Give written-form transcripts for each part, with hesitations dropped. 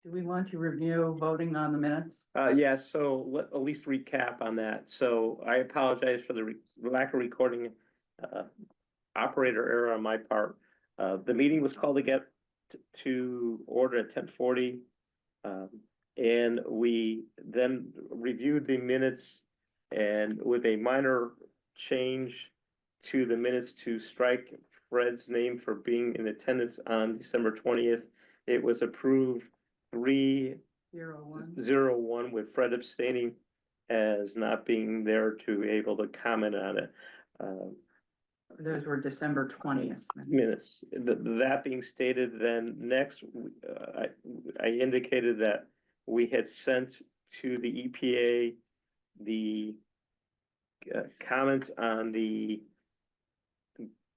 Do we want to review voting on the minutes? Yeah, so let at least recap on that. So I apologize for the lack of recording, operator error on my part. The meeting was called to get to order at 10:40. And we then reviewed the minutes and with a minor change to the minutes to strike Fred's name for being in attendance on December 20th. It was approved 3-0-1 with Fred abstaining as not being there to able to comment on it. Those were December 20th. Minutes. That being stated, then next, I indicated that we had sent to the EPA the comments on the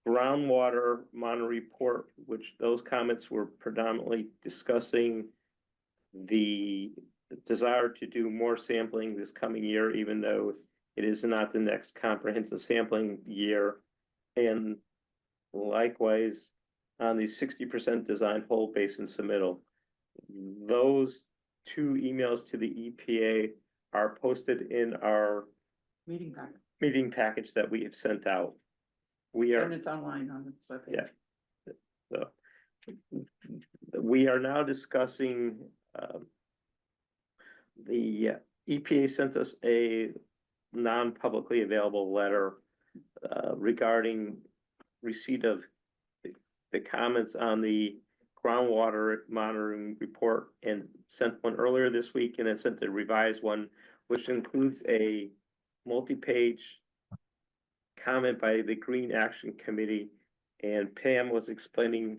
groundwater monitor report, which those comments were predominantly discussing the desire to do more sampling this coming year, even though it is not the next comprehensive sampling year. And likewise, on the 60% design whole basin submittal, those two emails to the EPA are posted in our meeting package that we have sent out. And it's online on the webpage. Yeah. So we are now discussing, the EPA sent us a non-publicly available letter regarding receipt of the comments on the groundwater monitoring report, and sent one earlier this week, and then sent a revised one, which includes a multi-page comment by the Green Action Committee. And Pam was explaining,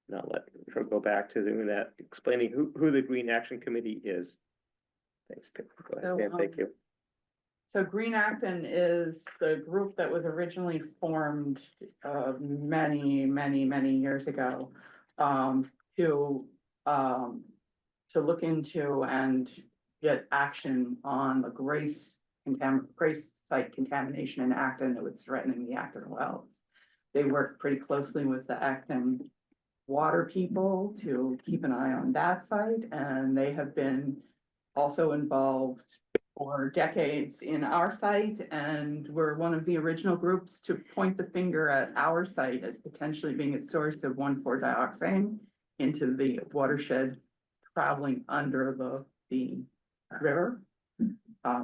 now let her go back to doing that, explaining who the Green Action Committee is. Thanks, Pam. Go ahead, Pam. Thank you. So Green Acton is the group that was originally formed many years ago to look into and get action on the Grace site contamination in Acton that was threatening the Acton wells. They worked pretty closely with the Acton water people to keep an eye on that site, and they have been also involved for decades in our site, and we're one of the original groups to point the finger at our site as potentially being a source of 1,4-dioxane into the watershed traveling under the river,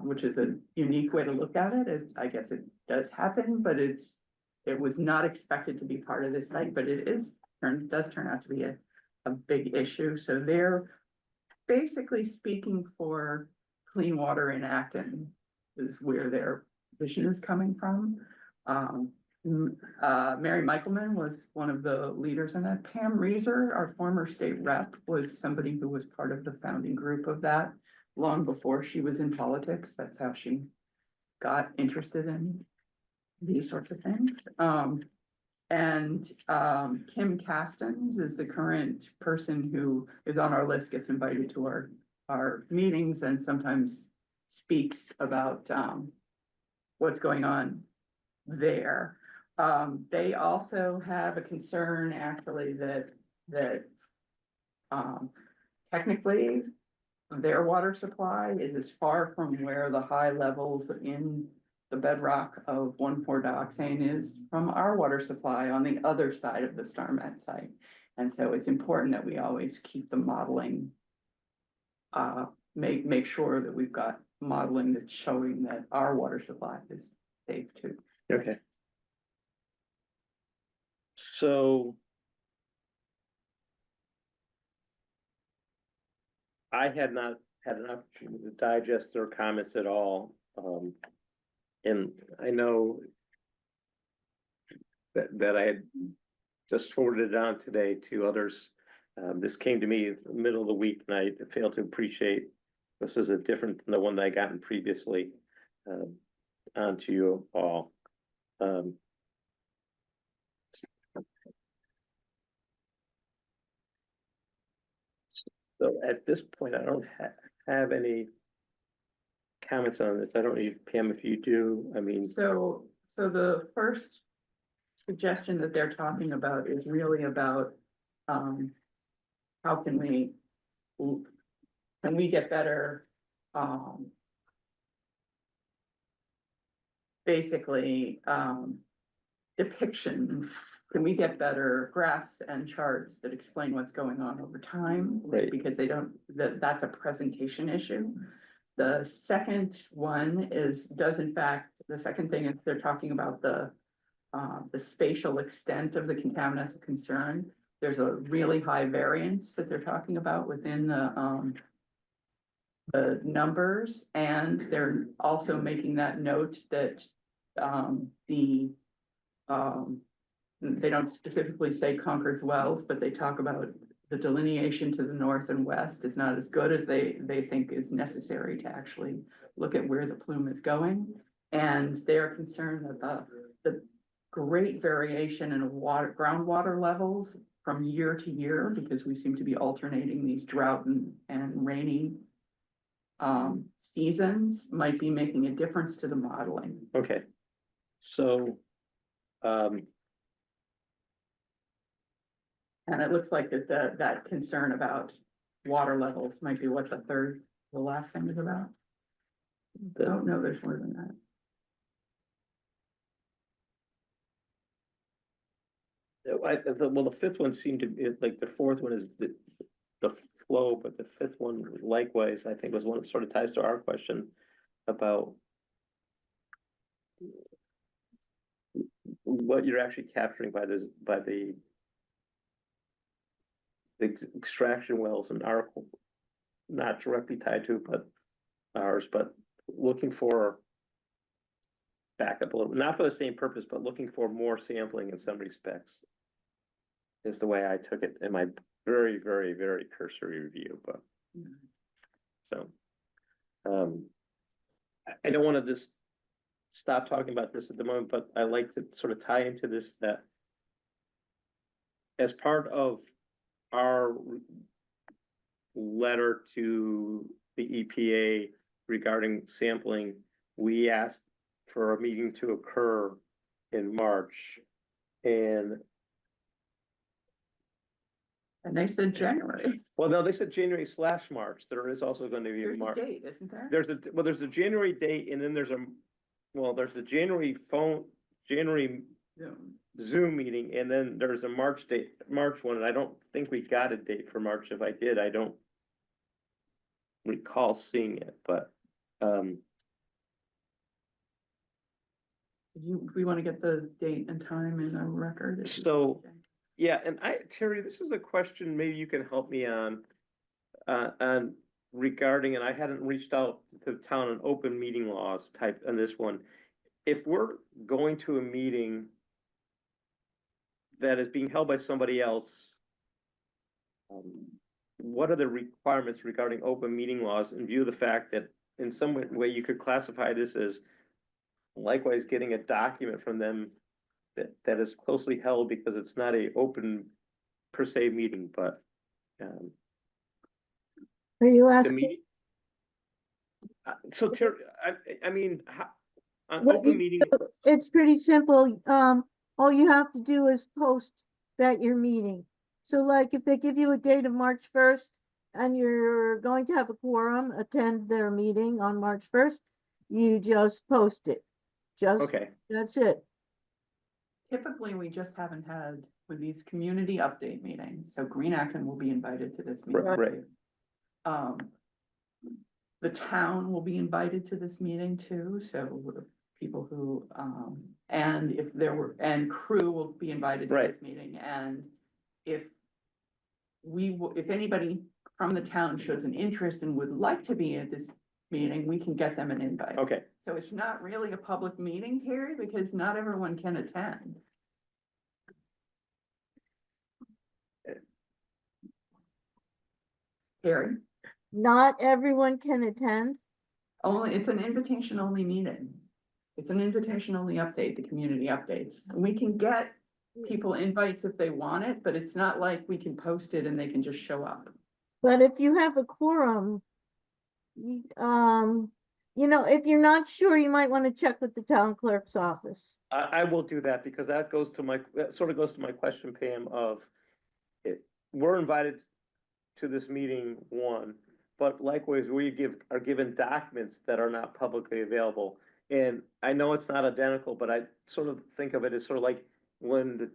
which is a unique way to look at it. I guess it does happen, but it was not expected to be part of this site, but it does turn out to be a big issue. So they're basically speaking for clean water in Acton is where their vision is coming from. Mary Michaelman was one of the leaders in that. Pam Reeser, our former state rep, was somebody who was part of the founding group of that long before she was in politics. That's how she got interested in these sorts of things. Kim Castens is the current person who is on our list, gets invited to our meetings and sometimes speaks about what's going on there. They also have a concern actually that technically their water supply is as far from where the high levels in the bedrock of 1,4-dioxane is from our water supply on the other side of the StarMet site. And so it's important that we always keep the modeling, make sure that we've got modeling that's showing that our water supply is safe too. Okay. So I had not had an opportunity to digest their comments at all. And I know that I had just forwarded it on today to others. This came to me in the middle of the week, and I failed to appreciate this is a different than the one that I gotten previously onto you all. So at this point, I don't have any comments on this. I don't know, Pam, if you do. I mean, so the first suggestion that they're talking about is really about how can we can we get better, basically, depiction? Can we get better graphs and charts that explain what's going on over time? Right. Because they don't, that's a presentation issue. The second one does in fact, the second thing is they're talking about the spatial extent of the contaminants of concern. There's a really high variance that they're talking about within the numbers, and they're also making that note that they don't specifically say Concord's Wells, but they talk about the delineation to the north and west is not as good as they think is necessary to actually look at where the plume is going. And they are concerned that the great variation in groundwater levels from year to year, because we seem to be alternating these drought and rainy seasons, might be making a difference to the modeling. Okay. So, And it looks like that concern about water levels might be what the last thing is about. Oh, no, there's more than that. well, the fifth one seemed to be, like, the fourth one is the flow, but the fifth one likewise, I think, was one that sort of ties to our question about what you're actually capturing by the extraction wells and our, not directly tied to, but ours, but looking for backup a little, not for the same purpose, but looking for more sampling in some respects is the way I took it in my very, very, very cursory review, but so I don't want to just stop talking about this at the moment, but I like to sort of tie into this, that as part of our letter to the EPA regarding sampling, we asked for a meeting to occur in March, and they said January. well, no, they said January/March. There is also going to be a There's a March. date, isn't there? There's a January date, and then there's the January Zoom meeting, and then there's a March one, and I don't think we got a date for March. If I did, I don't recall seeing it, but We want to get the date and time in a record? So, yeah, and Terry, this is a question maybe you can help me on regarding, and I hadn't reached out to the town on open meeting laws type on this one. If we're going to a meeting that is being held by somebody else, what are the requirements regarding open meeting laws in view of the fact that in some way you could classify this as likewise getting a document from them that is closely held because it's not a open per se meeting, but Are you the asking? meeting. So Terry, I mean, on What open you meeting, It's pretty simple. All you have to do is post that you're meeting. So like if they give you a date of March 1st and you're going to have a quorum attend their meeting on March 1st, you just post it. okay, That's it. Typically, we just haven't had with these community update meetings, so Green Acton will be invited to this meeting. right. The town will be invited to this meeting too, so people who, and crew will be invited to this meeting, and if anybody from the town shows an interest and would like to be at this meeting, we can get them an invite. Okay, So it's not really a public meeting, Terry, because not everyone can attend. Terry, Not everyone can attend. it's an invitation only meeting. It's an invitation only update, the community updates. And we can get people invites if they want it, but it's not like we can post it and they can just show up. But if you have a quorum, if you're not sure, you might want to check with the town clerk's office. I will do that because that sort of goes to my question, Pam, of we're invited to this meeting, one, but likewise, are given documents that are not publicly available. And I know it's not identical, but I sort of think of it as sort of like when the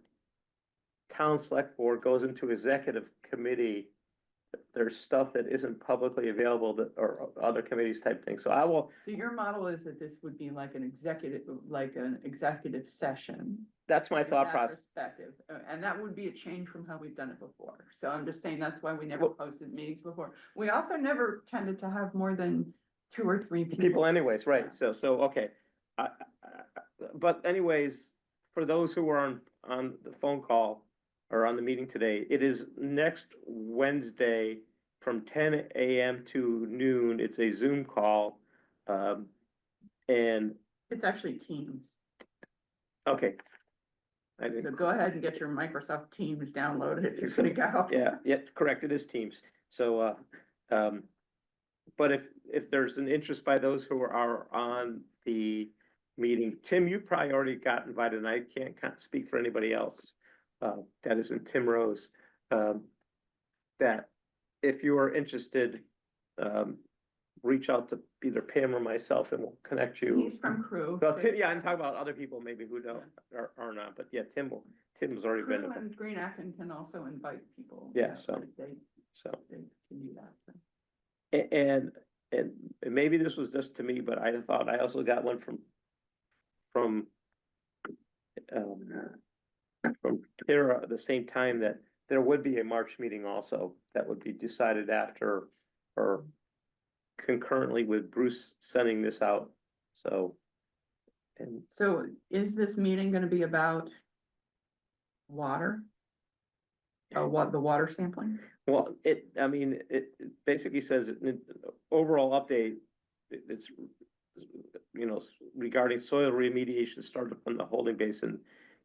town select board goes into executive committee, there's stuff that isn't publicly available that, or other committees type thing. So I will, So your model is that this would be like an executive session. that's my in thought that process. perspective, and that would be a change from how we've done it before. So I'm just saying that's why we never posted meetings before. We also never tended to have more than 2 or 3 people. People anyways, right, Yeah. so, okay. But anyways, for those who are on the phone call or on the meeting today, it is next Wednesday from 10 a.m. to noon. It's a Zoom call. And, It's actually Teams. okay. I So didn't, go ahead and get your Microsoft Teams downloaded if you're gonna go. yeah, correct, it is Teams. So, but if there's an interest by those who are on the meeting, Tim, you probably already got invited, and I can't speak for anybody else. That isn't Tim Rose. That if you are interested, reach out to either Pam or myself and we'll connect you. He's from Crew. Well, Tim, yeah, I'm talking about other people maybe who don't, are not, but yeah, Tim's already been. Crew and Green Acton can also invite people. Yeah, so. They So. can do that. So. And maybe this was just to me, but I thought I also got one from Kara at the same time, that there would be a March meeting also that would be decided after or concurrently with Bruce sending this out. So. And So is this meeting gonna be about water? What, the water sampling? well, it basically says overall update. It's, regarding soil remediation startup on the holding basin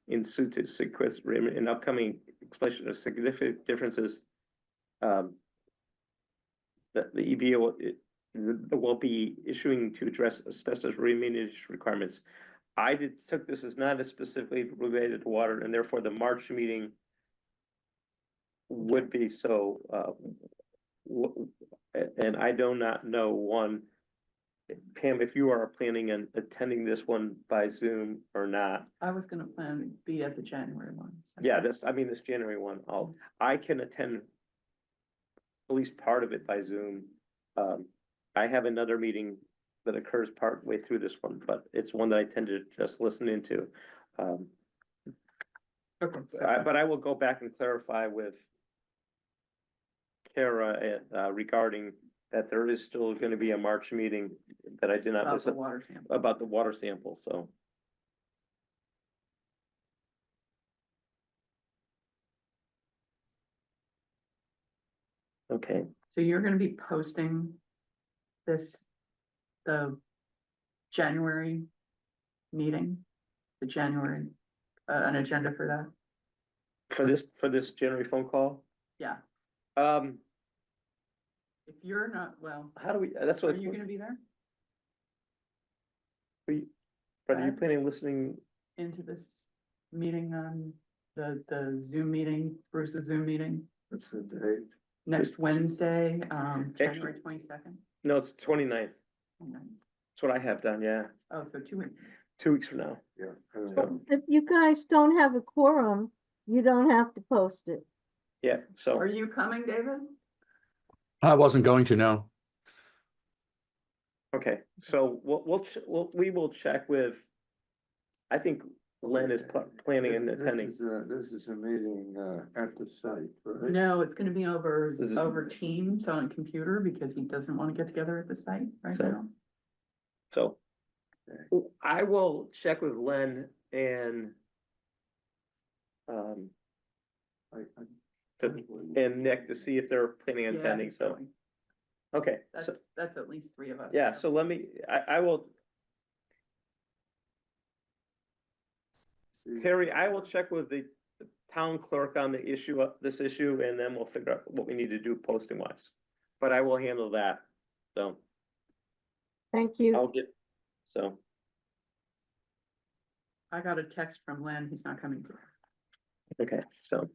in suit to sequester in upcoming explanation of significant differences. That the EPA will be issuing to address asbestos remediation requirements. I took this as not as specifically related to water, and therefore the March meeting would be so, and I do not know one, Pam, if you are planning on attending this one by Zoom or not. I was gonna plan to be at the January one. So. Yeah, this January one, I can attend at least part of it by Zoom. I have another meeting that occurs partway through this one, but it's one that I tend to just listen into. Okay. But I will go back and clarify with Kara regarding that there is still gonna be a March meeting that I did not About the listen water sample. about the water sample, so. Okay, So you're gonna be posting the January meeting, an agenda for that? for this January phone call, Yeah, um, if you're not, well, how do we, that's are what, you gonna be there Fred, are you planning on listening? into this meeting on the Zoom meeting, Bruce's Zoom meeting? What's the date? Next Wednesday, January 22nd. No, it's 29th. That's what I have done, yeah, Oh, so 2 weeks. 2 weeks from now. Yeah. So, If you guys don't have a quorum, you don't have to post it. yeah, so, Are you coming, David? I wasn't going to, no. okay, so we will check with, I think Len is planning and attending. This is a meeting at the site, right? No, it's gonna be over Is it- Teams on a computer because he doesn't want to get together at the site right So- now. So I will check with Len and Nick to see if they're planning on Yeah, attending, he's so, going. okay. That's at least 3 of us. Yeah, so let me, I will, Terry, I will check with the town clerk on the issue, this issue, and then we'll figure out what we need to do posting wise. But I will handle that, so Thank you. I'll get, so, I got a text from Len, he's not coming through. okay, so.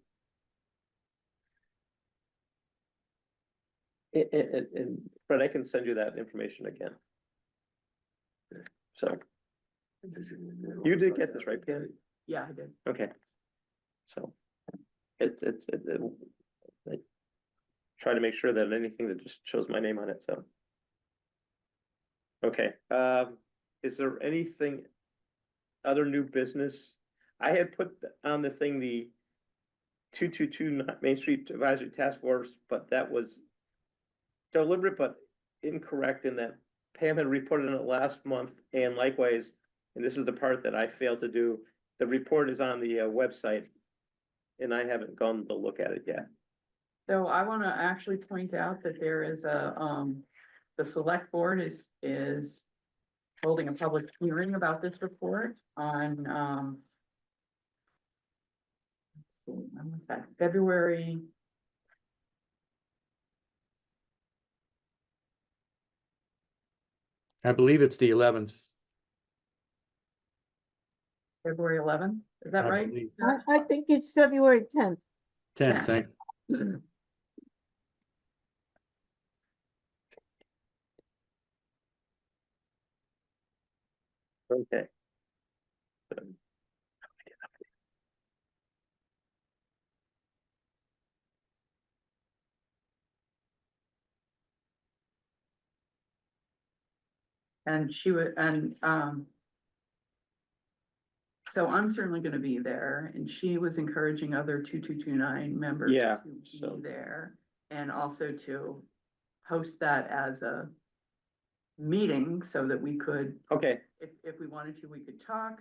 But I can send you that information again. So, you did get this, right, Pam? Yeah, I did. Okay. So, I try to make sure that anything that just shows my name on it, so. Okay, is there anything, other new business? I had put on the thing, the 222 Main Street Advisory Task Force, but that was deliberate but incorrect in that Pam had reported on it last month, and likewise, and this is the part that I failed to do, the report is on the website, and I haven't gone to look at it yet. So I want to actually point out that there is the select board is holding a public hearing about this report on, when was that? February. I believe it's the 11th. February 11th, is that I right? believe. I think it's February 10th. 10th, thank. Okay. And she would, so I'm certainly gonna be there, and she was encouraging other 2229 members Yeah, to so- be there. And also to host that as a meeting so that we could, Okay, if we wanted to, we could talk.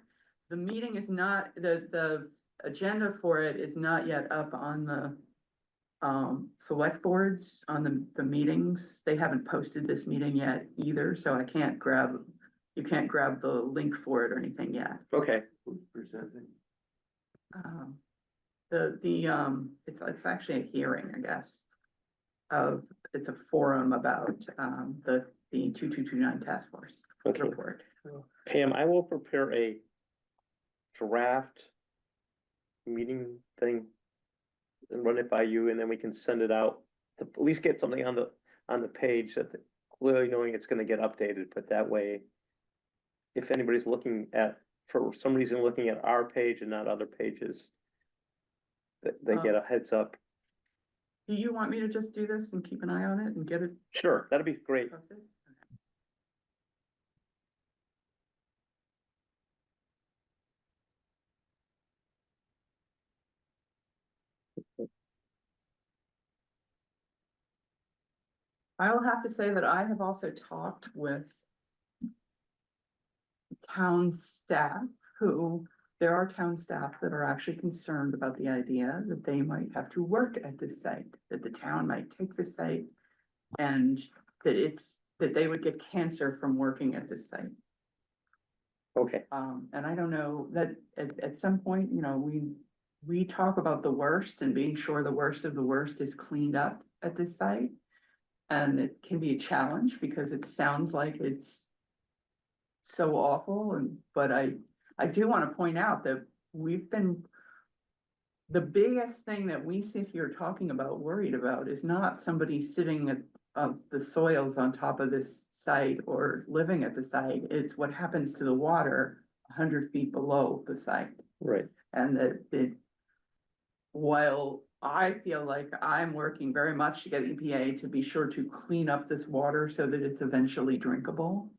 The meeting is not, the agenda for it is not yet up on the select boards, on the meetings. They haven't posted this meeting yet either, so I can't grab, you can't grab the link for it or anything yet. okay, Who's presenting? It's actually a hearing, I guess. It's a forum about, the 2229 task force okay. report. Pam, I will prepare a draft meeting thing and run it by you, and then we can send it out to at least get something on the page that clearly knowing it's gonna get updated, but that way, if anybody's looking at, for some reason, looking at our page and not other pages, that they get a heads up. Do you want me to just do this and keep an eye on it and get it Sure, that'd be great. posted? I will have to say that I have also talked with town staff there are town staff that are actually concerned about the idea that they might have to work at this site, that the town might take the site and that they would get cancer from working at this site. Okay, And I don't know that at some point, we talk about the worst and being sure the worst of the worst is cleaned up at this site. And it can be a challenge because it sounds like it's so awful, but I do want to point out that the biggest thing that we sit here talking about, worried about, is not somebody sitting at the soils on top of this site or living at the site. It's what happens to the water 100 feet below the site. right, And that while I feel like I'm working very much to get EPA to be sure to clean up this water so that it's eventually drinkable.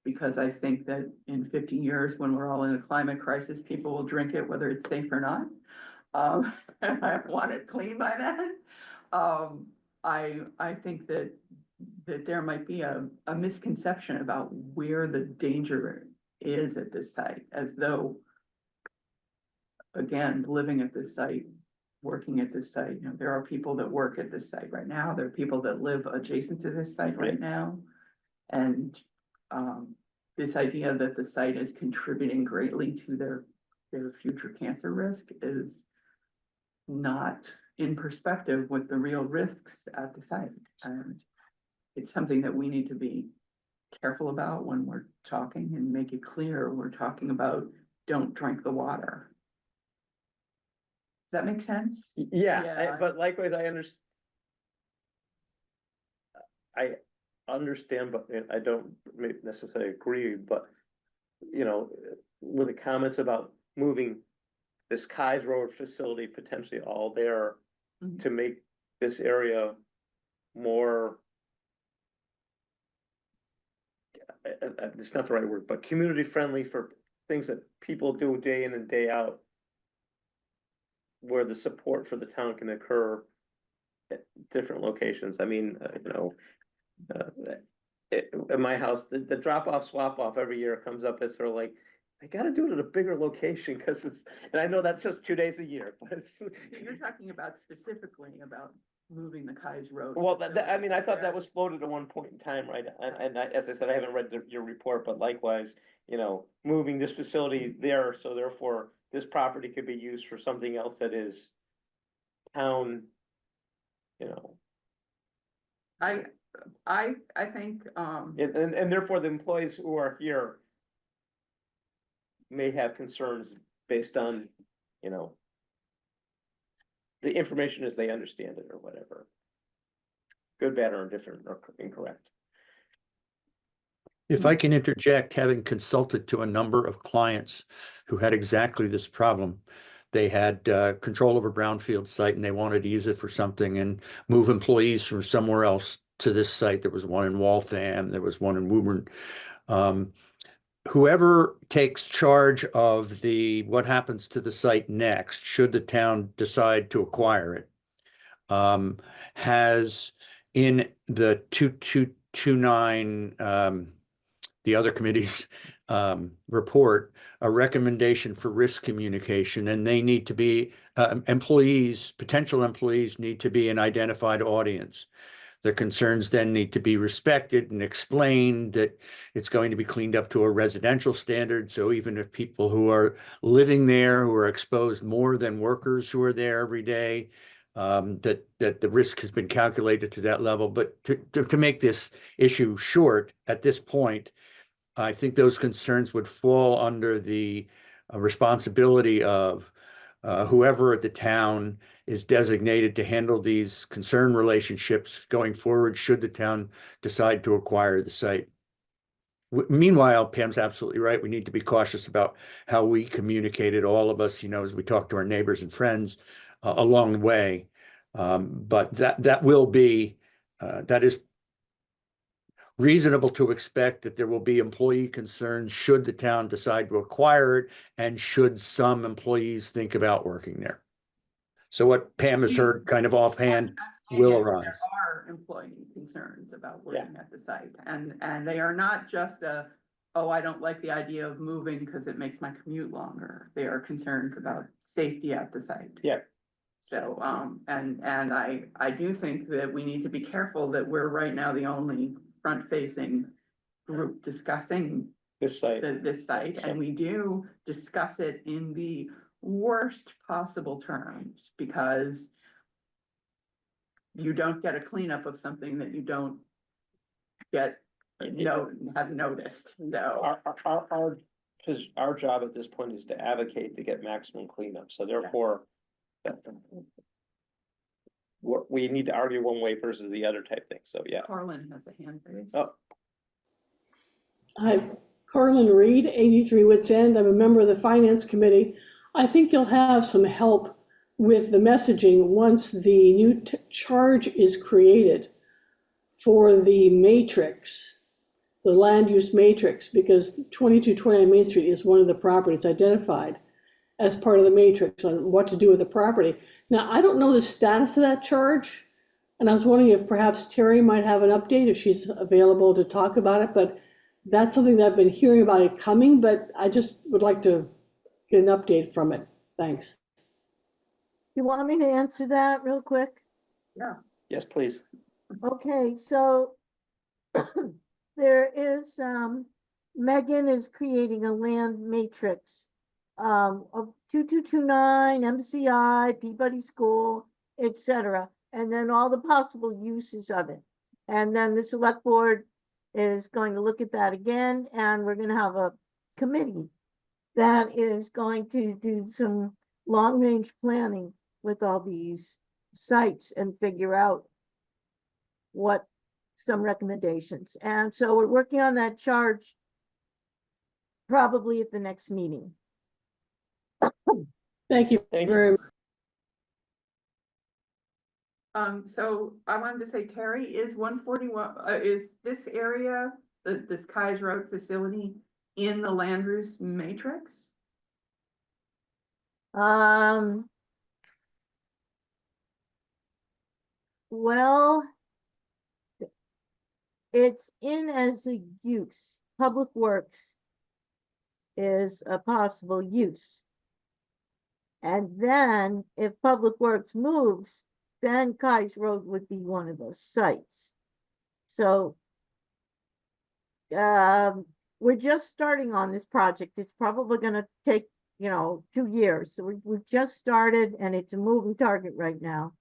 Because I think that in 50 years, when we're all in a climate crisis, people will drink it whether it's safe or not. And I want it clean by then. I think that there might be a misconception about where the danger is at this site, as though, again, living at this site, working at this site, there are people that work at this site right now. There are people that live adjacent to this site right now. And this idea that the site is contributing greatly to their future cancer risk is not in perspective with the real risks at the site. And it's something that we need to be careful about when we're talking and make it clear we're talking about don't drink the water. Does that make sense? yeah, Yeah. but likewise, I understand. I understand, but I don't necessarily agree, but, you know, with the comments about moving this Kai's Road facility potentially all there Mhm. to make this area more, it's not the right word, but community friendly for things that people do day in and day out, where the support for the town can occur at different locations. I mean, at my house, the drop off, swap off every year comes up as sort of like, I gotta do it at a bigger location, cause it's, and I know that's just 2 days a year, but it's. You're talking about specifically about moving the Kai's Road. Well, I mean, I thought that facility. was floated at one point in time, right? And as I said, I haven't read your report, but likewise, moving this facility there, so therefore this property could be used for something else that is town, you know, I think, and therefore the employees who are here may have concerns based on, the information as they understand it or whatever. Good, bad, or indifferent, or incorrect. If I can interject, having consulted to a number of clients who had exactly this problem, they had control over brownfield site and they wanted to use it for something and move employees from somewhere else to this site. There was one in Waltham, there was one in Woburn. Whoever takes charge of what happens to the site next, should the town decide to acquire it, has in the 2229, the other committee's report, a recommendation for risk communication, and they need to be potential employees need to be an identified audience. Their concerns then need to be respected and explained that it's going to be cleaned up to a residential standard. So even if people who are living there, who are exposed more than workers who are there every day, that the risk has been calculated to that level. But to make this issue short at this point, I think those concerns would fall under the responsibility of whoever at the town is designated to handle these concern relationships going forward, should the town decide to acquire the site. Meanwhile, Pam's absolutely right. We need to be cautious about how we communicated, all of us, as we talk to our neighbors and friends along the way. But that is reasonable to expect that there will be employee concerns should the town decide to acquire it and should some employees think about working there. So what Pam has heard kind of offhand will arise. There are employee concerns about working at the site, and they are not just oh, I don't like the idea of moving because it makes my commute longer. They are concerns about safety at the site. Yeah. So, and I do think that we need to be careful that we're right now the only front-facing group discussing This site. this site, and we do discuss it in the worst possible terms, because you don't get a cleanup of something that you don't have noticed, so. Our job at this point is to advocate to get maximum cleanup, so therefore we need to argue one way versus the other type thing, so yeah. Carlin has a hand raised. Oh, Hi, Carlin Reed, 83 Wits End. I'm a member of the Finance Committee. I think you'll have some help with the messaging once the new charge is created for the matrix, the land use matrix, because 2229 Main Street is one of the properties identified as part of the matrix on what to do with the property. Now, I don't know the status of that charge, and I was wondering if perhaps Terry might have an update if she's available to talk about it, but that's something that I've been hearing about it coming, but I just would like to get an update from it. Thanks. You want me to answer that real quick? Yeah. yes, please. Okay, so there is, Megan is creating a land matrix of 2229, MCI, Peabody School, etc., and then all the possible uses of it. And then the select board is going to look at that again, and we're going to have a committee that is going to do some long-range planning with all these sites and figure out what some recommendations. And so we're working on that charge probably at the next meeting. Thank you Thank you. very much. So I wanted to say, Terry, is 141, is this area, this Kai's Road facility in the land use matrix? Well, it's in as a use. Public Works is a possible use. And then if Public Works moves, then Kai's Road would be one of those sites. So we're just starting on this project. It's probably gonna take, 2 years. So we've just started and it's a moving target right now.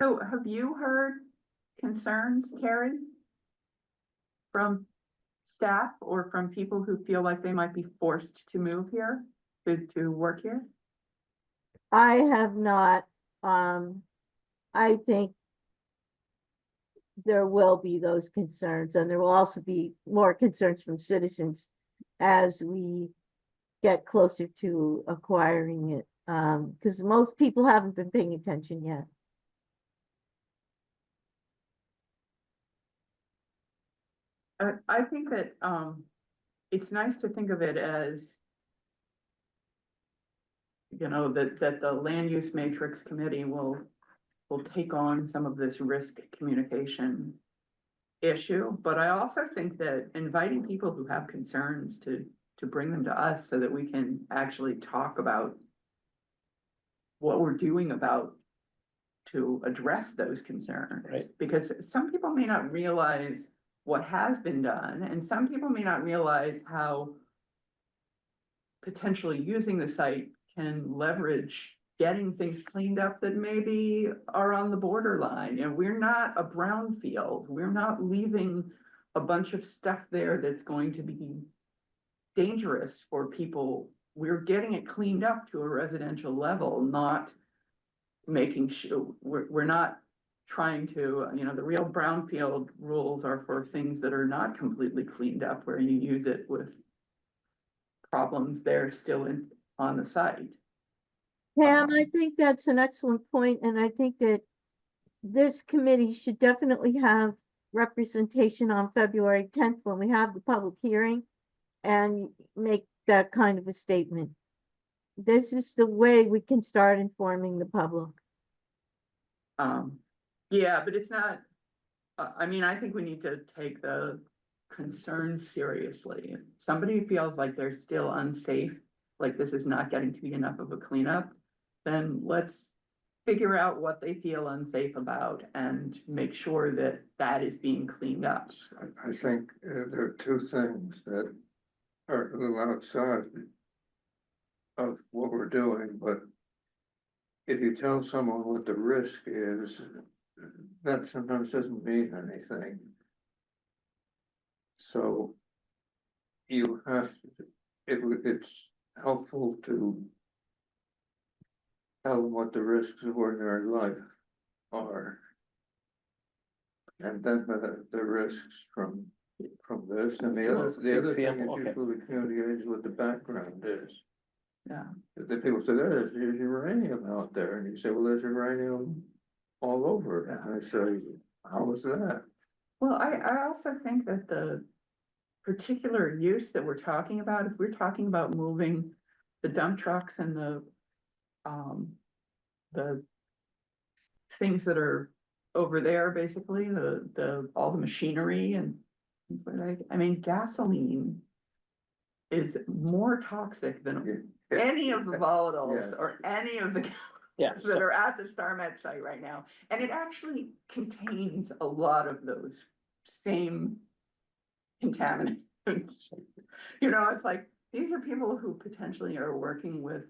So have you heard concerns, Terry? From staff or from people who feel like they might be forced to move here, to work here? I have not, I think there will be those concerns, and there will also be more concerns from citizens as we get closer to acquiring it, because most people haven't been paying attention yet. I think that, it's nice to think of it as, that the land use matrix committee will take on some of this risk communication issue, but I also think that inviting people who have concerns to bring them to us so that we can actually talk about what we're doing about to address those concerns. Right. Because some people may not realize what has been done, and some people may not realize how potentially using the site can leverage getting things cleaned up that maybe are on the borderline. And we're not a brownfield. We're not leaving a bunch of stuff there that's going to be dangerous for people. We're getting it cleaned up to a residential level, not making sure, we're not trying to, the real brownfield rules are for things that are not completely cleaned up, where you use it with problems there still on the site. Pam, I think that's an excellent point, and I think that this committee should definitely have representation on February 10th when we have the public hearing and make that kind of a statement. This is the way we can start informing the public. Yeah, but it's not, I think we need to take the concerns seriously. If somebody feels like they're still unsafe, like this is not getting to be enough of a cleanup, then let's figure out what they feel unsafe about and make sure that that is being cleaned up. I think there are two things that are a little outside of what we're doing, but if you tell someone what the risk is, that sometimes doesn't mean anything. So you have to, it's helpful to tell them what the risks of ordinary life are. And then the risks from this, and the other thing Example, is okay. usually communicates what the background is. Yeah. If the people say, there's uranium out there, and you say, well, there's uranium all over, and I say, how is that? Well, I also think that the particular use that we're talking about, if we're talking about moving the dump trucks and the things that are over there, basically, all the machinery and things like that, gasoline is more toxic than any of the volatiles Yes. or any of the Yeah. that are at the StarMed site right now. And it actually contains a lot of those same contaminants. It's like, these are people who potentially are working with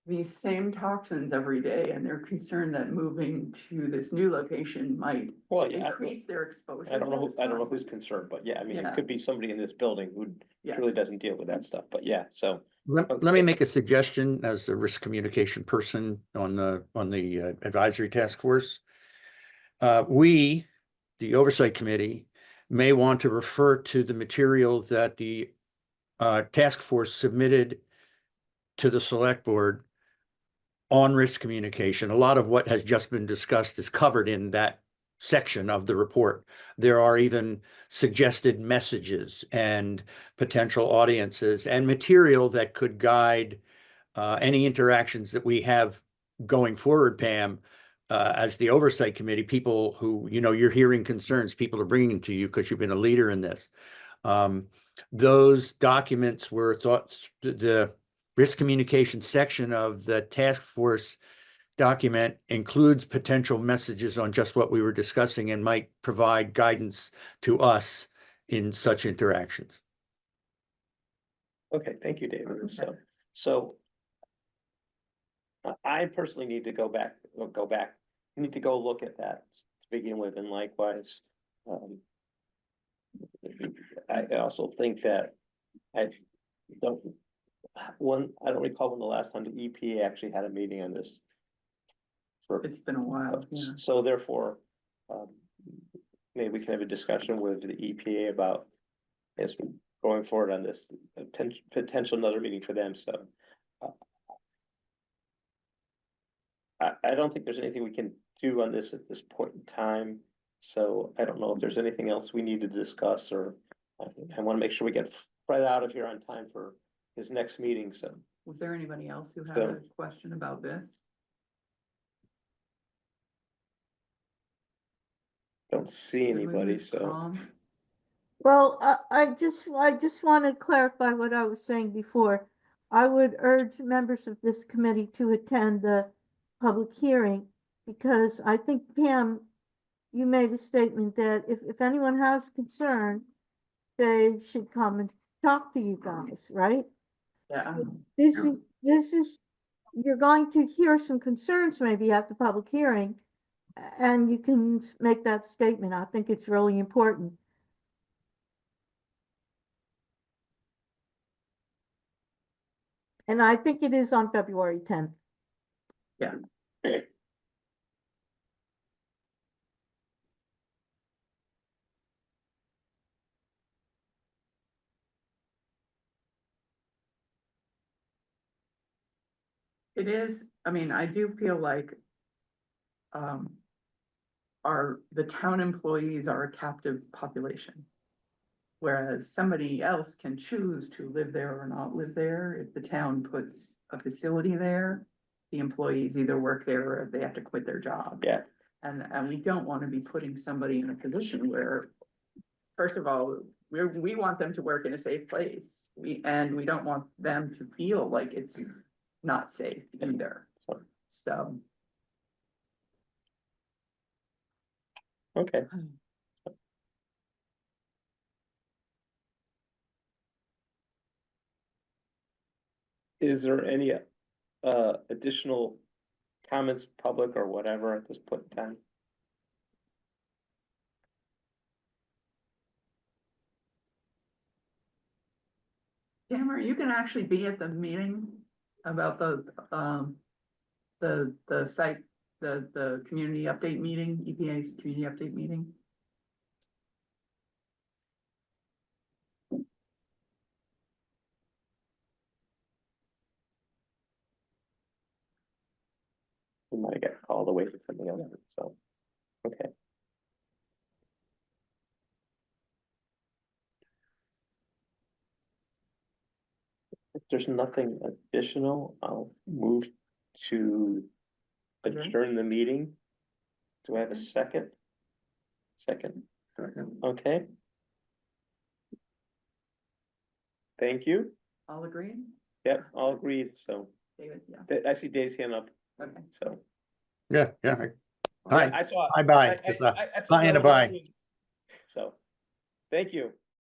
these same toxins every day, and they're concerned that moving to this new location might Well, yeah, increase their exposure. I don't know, to those who's toxins. concerned, but yeah, Yeah. it could be somebody in this building who Yeah. really doesn't deal with that stuff, but yeah, so. let me make a suggestion as a risk communication person on the advisory task force. We, the Oversight Committee, may want to refer to the material that the task force submitted to the select board on risk communication. A lot of what has just been discussed is covered in that section of the report. There are even suggested messages and potential audiences and material that could guide any interactions that we have going forward, Pam, as the Oversight Committee, people who, you're hearing concerns, people are bringing to you because you've been a leader in this. Those documents were thought, the risk communication section of the task force document includes potential messages on just what we were discussing and might provide guidance to us in such interactions. Okay, thank you, David. So I personally need to go back, need to go look at that to begin with, and likewise, I also think that I don't recall when the last time the EPA actually had a meeting on this. It's been a while, yeah. So therefore, maybe we can have a discussion with the EPA about, as we're going forward on this, potential another meeting for them, so. I don't think there's anything we can do on this at this point in time, so I don't know if there's anything else we need to discuss, or I want to make sure we get Fred out of here on time for his next meeting, so. Was there anybody else who had So- a question about this? Don't see anybody, Everyone so. calm? Well, I just want to clarify what I was saying before. I would urge members of this committee to attend the public hearing, because I think, Pam, you made a statement that if anyone has concern, they should come and talk to you guys, right? Yeah. This is, you're going to hear some concerns maybe at the public hearing, and you can make that statement. I think it's really important. And I think it is on February 10th. Yeah. It is, I mean, I do feel like the town employees are a captive population. Whereas somebody else can choose to live there or not live there. If the town puts a facility there, the employees either work there or they have to quit their job. Yeah. And we don't want to be putting somebody in a position where, first of all, we want them to work in a safe place. We don't want them to feel like it's not safe either. So. Okay. Is there any additional comments, public or whatever, at this point in time? Tamara, you can actually be at the meeting about the site, the community update meeting, EPA's community update meeting. We might get called away to something else, so, okay. If there's nothing additional, I'll move to adjourn the meeting. Do I have a second? Second, okay. Thank you. All agreed? Yep, all agreed, so, David, yeah, I see Dave's hand up, okay. so. Yeah. Yeah, Hi. I saw. Bye. I It's saw a bye and a Joe bye. Martin. So, thank you.